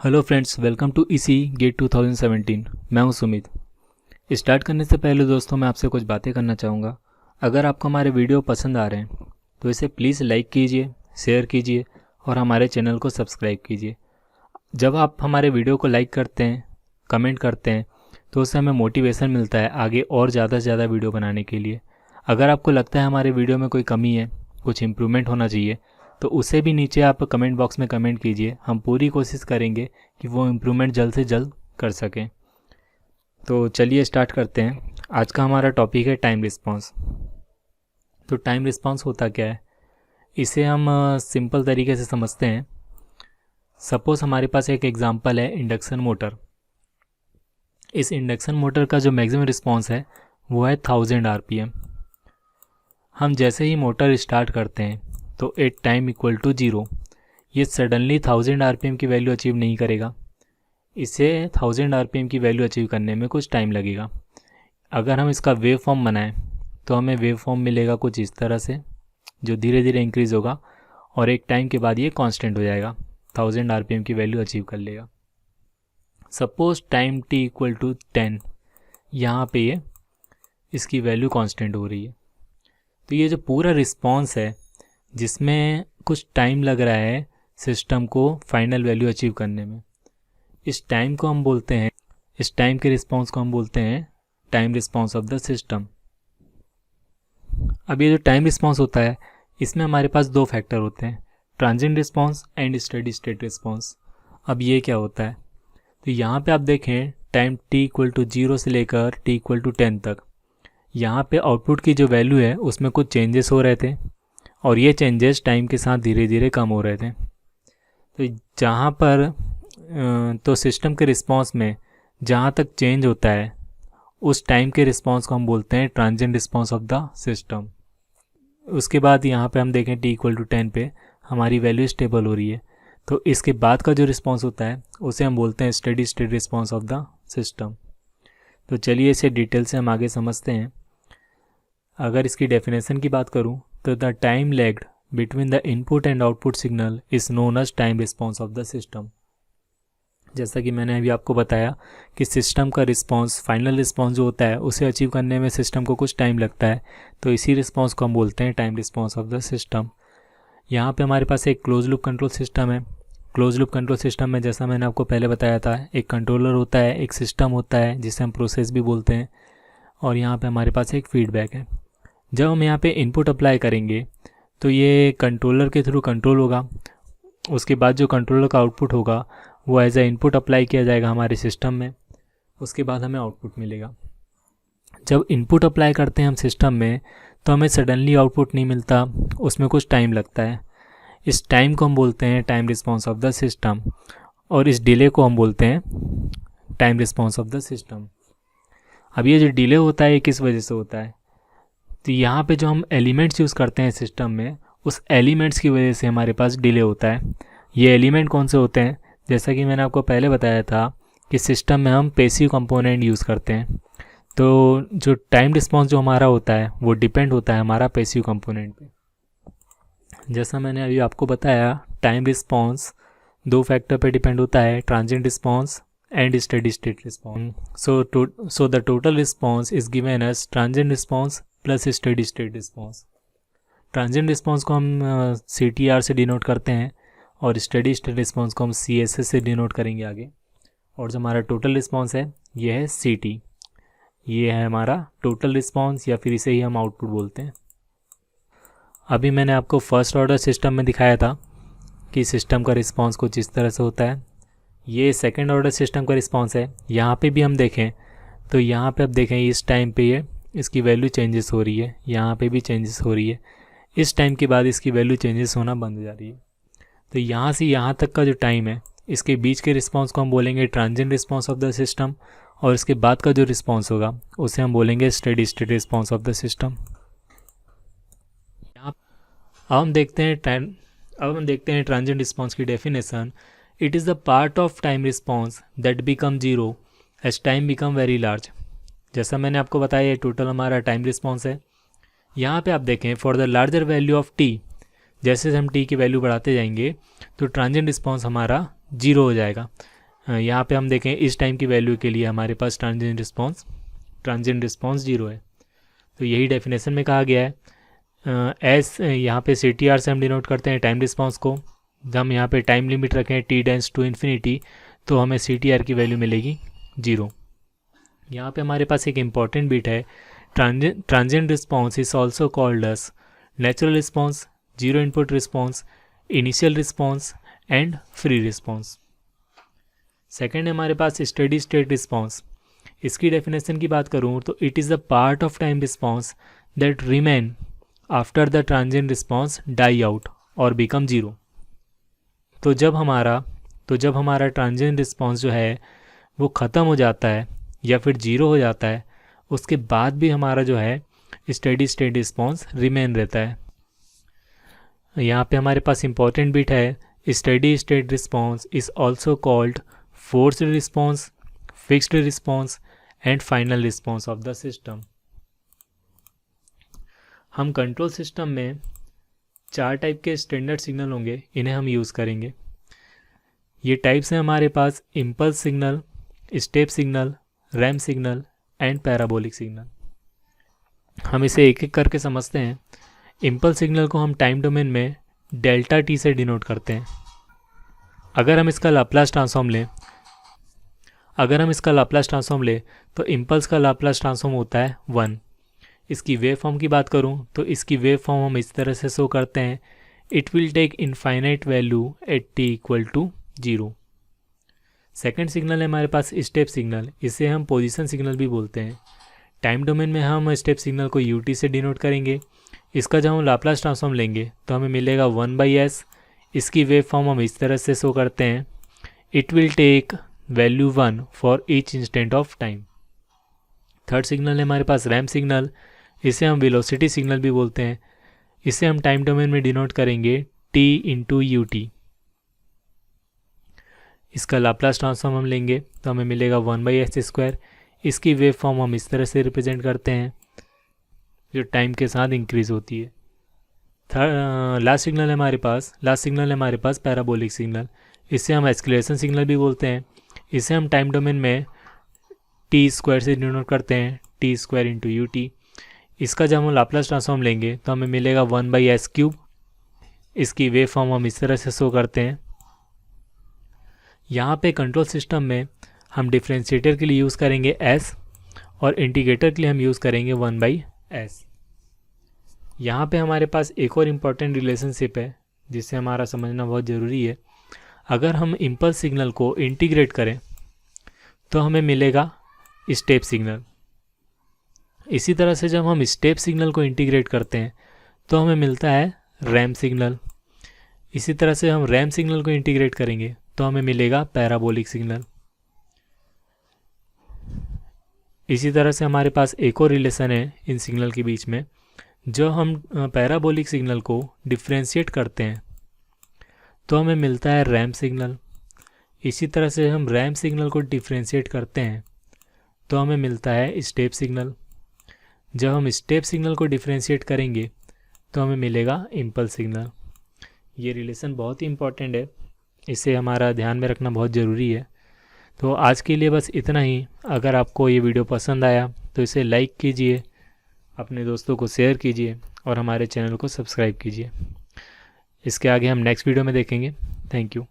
Hello friends, welcome to इसी gate 2017। मैं हूं सुमित। स्टार्ट करने से पहले दोस्तों मैं आपसे कुछ बातें करना चाहूँगा। अगर आपको हमारे वीडियो पसंद आ रहे हैं तो इसे प्लीज़ लाइक कीजिए, शेयर कीजिए और हमारे चैनल को सब्सक्राइब कीजिए। जब आप हमारे वीडियो को लाइक करते हैं, कमेंट करते हैं, तो उससे हमें मोटिवेशन मिलता है आगे और ज़्यादा से ज़्यादा वीडियो बनाने के लिए। अगर आपको लगता है हमारे वीडियो में कोई कमी है, कुछ इम्प्रूवमेंट होना चाहिए, तो उसे भी नीचे आप कमेंट बॉक्स में कमेंट कीजिए। हम पूरी कोशिश करेंगे कि वो इम्प्रूवमेंट जल्द से जल्द कर सकें। तो चलिए स्टार्ट करते हैं। आज का हमारा टॉपिक है टाइम रिस्पॉन्स। तो टाइम रिस्पॉन्स होता क्या है, इसे हम सिंपल तरीके से समझते हैं। सपोज़ हमारे पास एक एग्जांपल है इंडक्शन मोटर। इस इंडक्शन मोटर का जो मैक्सिमम रिस्पॉन्स है वो है 1000 आरपीएम। हम जैसे ही मोटर स्टार्ट करते हैं तो एट टाइम इक्वल टू 0 ये सडनली 1000 आरपीएम की वैल्यू अचीव नहीं करेगा। इसे 1000 आरपीएम की वैल्यू अचीव करने में कुछ टाइम लगेगा। अगर हम इसका वेव फॉर्म बनाएं तो हमें वेव फॉर्म मिलेगा कुछ इस तरह से, जो धीरे धीरे इंक्रीज़ होगा और एक टाइम के बाद ये कांस्टेंट हो जाएगा, 1000 आरपीएम की वैल्यू अचीव कर लेगा। Suppose time t equal to 10, यहाँ पे ये इसकी वैल्यू कांस्टेंट हो रही है। तो ये जो पूरा रिस्पॉन्स है जिसमें कुछ टाइम लग रहा है सिस्टम को फाइनल वैल्यू अचीव करने में, इस टाइम को हम बोलते हैं, इस टाइम के रिस्पॉन्स को हम बोलते हैं time response of the system. अब ये जो टाइम रिस्पॉन्स होता है इसमें हमारे पास दो फैक्टर होते हैं, transient response and steady state response. अब ये क्या होता है, तो यहाँ पे आप देखें टाइम t इक्वल टू 0 से लेकर t इक्वल टू 10 तक, यहाँ पे आउटपुट की जो वैल्यू है उसमें कुछ चेंजेस हो रहे थे और ये चेंजेस टाइम के साथ धीरे धीरे कम हो रहे थे। तो जहाँ पर तो सिस्टम के रिस्पॉन्स में जहाँ तक चेंज होता है उस टाइम के रिस्पॉन्स को हम बोलते हैं transient response of the system. उसके बाद यहाँ पे हम देखें t इक्वल टू 10 पे हमारी वैल्यू स्टेबल हो रही है, तो इसके बाद का जो रिस्पॉन्स होता है उसे हम बोलते हैं steady state response of the system. तो चलिए इसे डिटेल से हम आगे समझते हैं। अगर इसकी डेफिनेशन की बात करूं तो the time lagged between the input and output signal is known as time response of the system. जैसा कि मैंने अभी आपको बताया कि सिस्टम का रिस्पॉन्स, फाइनल रिस्पॉन्स जो होता है उसे अचीव करने में सिस्टम को कुछ टाइम लगता है, तो इसी रिस्पॉन्स को हम बोलते हैं time response of the system. यहाँ पे हमारे पास एक क्लोज लूप कंट्रोल सिस्टम है। क्लोज लूप कंट्रोल सिस्टम में जैसा मैंने आपको पहले बताया था, एक कंट्रोलर होता है, एक सिस्टम होता है जिसे हम प्रोसेस भी बोलते हैं, और यहाँ पे हमारे पास एक फीडबैक है। जब हम यहाँ पे इनपुट अप्लाई करेंगे तो ये कंट्रोलर के थ्रू कंट्रोल होगा। उसके बाद जो कंट्रोलर का आउटपुट होगा वो एज ए इनपुट अप्लाई किया जाएगा हमारे सिस्टम में। उसके बाद हमें आउटपुट मिलेगा। जब इनपुट अप्लाई करते हैं हम सिस्टम में तो हमें सडनली आउटपुट नहीं मिलता, उसमें कुछ टाइम लगता है। इस टाइम को हम बोलते हैं time response of the system, और इस डिले को हम बोलते हैं time response of the system. अब ये जो डिले होता है ये किस वजह से होता है, तो यहाँ पे जो हम एलिमेंट्स यूज़ करते हैं सिस्टम में, उस एलिमेंट्स की वजह से हमारे पास डिले होता है। ये एलिमेंट कौन से होते हैं, जैसा कि मैंने आपको पहले बताया था कि सिस्टम में हम पैसिव कंपोनेंट यूज़ करते हैं। तो जो टाइम रिस्पॉन्स जो हमारा होता है वो डिपेंड होता है हमारा पैसिव कंपोनेंट पे। जैसा मैंने अभी आपको बताया, टाइम रिस्पॉन्स दो फैक्टर पे डिपेंड होता है, transient response and steady state response. So the total response is given as transient response plus steady state response. Transient response को हम CTR से डिनोट करते हैं और स्टेडी स्टेट रिस्पॉन्स को हम CSS से डिनोट करेंगे आगे। और जो हमारा टोटल रिस्पॉन्स है ये है CT। ये है हमारा टोटल रिस्पॉन्स, या फिर इसे ही हम आउटपुट बोलते हैं। अभी मैंने आपको फर्स्ट ऑर्डर सिस्टम में दिखाया था कि सिस्टम का रिस्पॉन्स कुछ इस तरह से होता है। ये सेकेंड ऑर्डर सिस्टम का रिस्पॉन्स है। यहाँ पे भी हम देखें तो यहाँ पे आप देखें इस टाइम पे ये इसकी वैल्यू चेंजेस हो रही है, यहाँ पे भी चेंजेस हो रही है। इस टाइम के बाद इसकी वैल्यू चेंजेस होना बंद हो जा रही है। तो यहाँ से यहाँ तक का जो टाइम है इसके बीच के रिस्पॉन्स को हम बोलेंगे transient response of the system, और इसके बाद का जो रिस्पॉन्स होगा उसे हम बोलेंगे steady state response of the system. अब हम देखते हैं ट्रांजिएंट रिस्पॉन्स की definition. It is the part of time response that become zero as time become very large. जैसा मैंने आपको बताया ये टोटल हमारा टाइम रिस्पॉन्स है। यहाँ पे आप देखें for the larger value of t, जैसे हम t की वैल्यू बढ़ाते जाएंगे तो ट्रांजिएंट रिस्पॉन्स हमारा जीरो हो जाएगा। यहाँ पे हम देखें इस टाइम की वैल्यू के लिए हमारे पास ट्रांजिएंट रिस्पॉन्स 0 है। तो यही डेफिनेशन में कहा गया है। एस यहाँ पे CTR से हम डिनोट करते हैं टाइम रिस्पॉन्स को। जब हम यहाँ पे टाइम लिमिट रखें t टेंड्स टू इन्फिनिटी तो हमें CTR की वैल्यू मिलेगी 0। यहाँ पे हमारे पास एक इम्पॉर्टेंट बिट है, transient response is also called as natural response, zero input response, initial response and free response. Second है हमारे पास स्टेडी स्टेट रिस्पॉन्स। इसकी डेफिनेशन की बात करूँ तो it is the part of time response that remain after the transient response die out और become 0। तो जब हमारा ट्रांजिएंट रिस्पॉन्स जो है वो ख़त्म हो जाता है या फिर 0 हो जाता है, उसके बाद भी हमारा जो है स्टेडी स्टेट रिस्पॉन्स रिमेन रहता है। यहाँ पे हमारे पास इंपॉर्टेंट बिट है, steady state response is also called forced response, fixed response and final response of the system. हम कंट्रोल सिस्टम में 4 टाइप के स्टैंडर्ड सिग्नल होंगे, इन्हें हम यूज़ करेंगे। ये टाइप्स हैं हमारे पास impulse signal, step signal, ramp signal and parabolic signal. हम इसे एक एक करके समझते हैं। इम्पल्स सिग्नल को हम टाइम डोमेन में डेल्टा टी से डिनोट करते हैं। अगर हम इसका लाप्लास ट्रांसफॉर्म लें तो इम्पल्स का लाप्लास ट्रांसफॉर्म होता है 1। इसकी वेव फॉर्म की बात करूं तो इसकी वेव फॉर्म हम इस तरह से शो करते हैं, it will take infinite value at t equal to 0। Second signal है हमारे पास स्टेप सिग्नल, इसे हम पोजीशन सिग्नल भी बोलते हैं। टाइम डोमेन में हम स्टेप सिग्नल को ut से डिनोट करेंगे। इसका जब हम लाप्लास ट्रांसफॉर्म लेंगे तो हमें मिलेगा 1/s। इसकी वेव फॉर्म हम इस तरह से शो करते हैं, it will take value 1 for each instant of time. Third signal है हमारे पास रैम्प सिग्नल, इसे हम वेलोसिटी सिग्नल भी बोलते हैं। इसे हम टाइम डोमेन में डिनोट करेंगे t इंटू ut। इसका लाप्लास ट्रांसफॉर्म हम लेंगे तो हमें मिलेगा 1/s²। इसकी वेव फॉर्म हम इस तरह से रिप्रेजेंट करते हैं जो टाइम के साथ इंक्रीज़ होती है। लास्ट सिग्नल है हमारे पास पैराबोलिक सिग्नल, इसे हम एस्केलेशन सिग्नल भी बोलते हैं। इसे हम टाइम डोमेन में t² से डिनोट करते हैं, t² इंटू ut। इसका जब हम लाप्लास ट्रांसफॉर्म लेंगे तो हमें मिलेगा 1/s³। इसकी वेव फॉर्म हम इस तरह से शो करते हैं। यहाँ पे कंट्रोल सिस्टम में हम डिफरेंशिएटर के लिए यूज़ करेंगे s और इंटीग्रेटर के लिए हम यूज़ करेंगे 1/s। यहाँ पे हमारे पास एक और इम्पॉर्टेंट रिलेशनशिप है जिसे हमारा समझना बहुत ज़रूरी है। अगर हम इम्पल्स सिग्नल को इंटीग्रेट करें तो हमें मिलेगा स्टेप सिग्नल। इसी तरह से जब हम स्टेप सिग्नल को इंटीग्रेट करते हैं तो हमें मिलता है रैम्प सिग्नल। इसी तरह से हम रैम्प सिग्नल को इंटीग्रेट करेंगे तो हमें मिलेगा पैराबोलिक सिग्नल। इसी तरह से हमारे पास एक और रिलेशन है इन सिग्नल के बीच में। जो हम पैराबोलिक सिग्नल को डिफ्रेंशिएट करते हैं तो हमें मिलता है रैम्प सिग्नल। इसी तरह से हम रैम्प सिग्नल को डिफ्रेंशिएट करते हैं तो हमें मिलता है स्टेप सिग्नल। जब हम स्टेप सिग्नल को डिफ्रेंशिएट करेंगे तो हमें मिलेगा इम्पल्स सिग्नल। ये रिलेशन बहुत ही इम्पॉर्टेंट है, इसे हमारा ध्यान में रखना बहुत ज़रूरी है। तो आज के लिए बस इतना ही। अगर आपको ये वीडियो पसंद आया तो इसे लाइक कीजिए, अपने दोस्तों को शेयर कीजिए और हमारे चैनल को सब्सक्राइब कीजिए। इसके आगे हम नेक्स्ट वीडियो में देखेंगे। Thank you.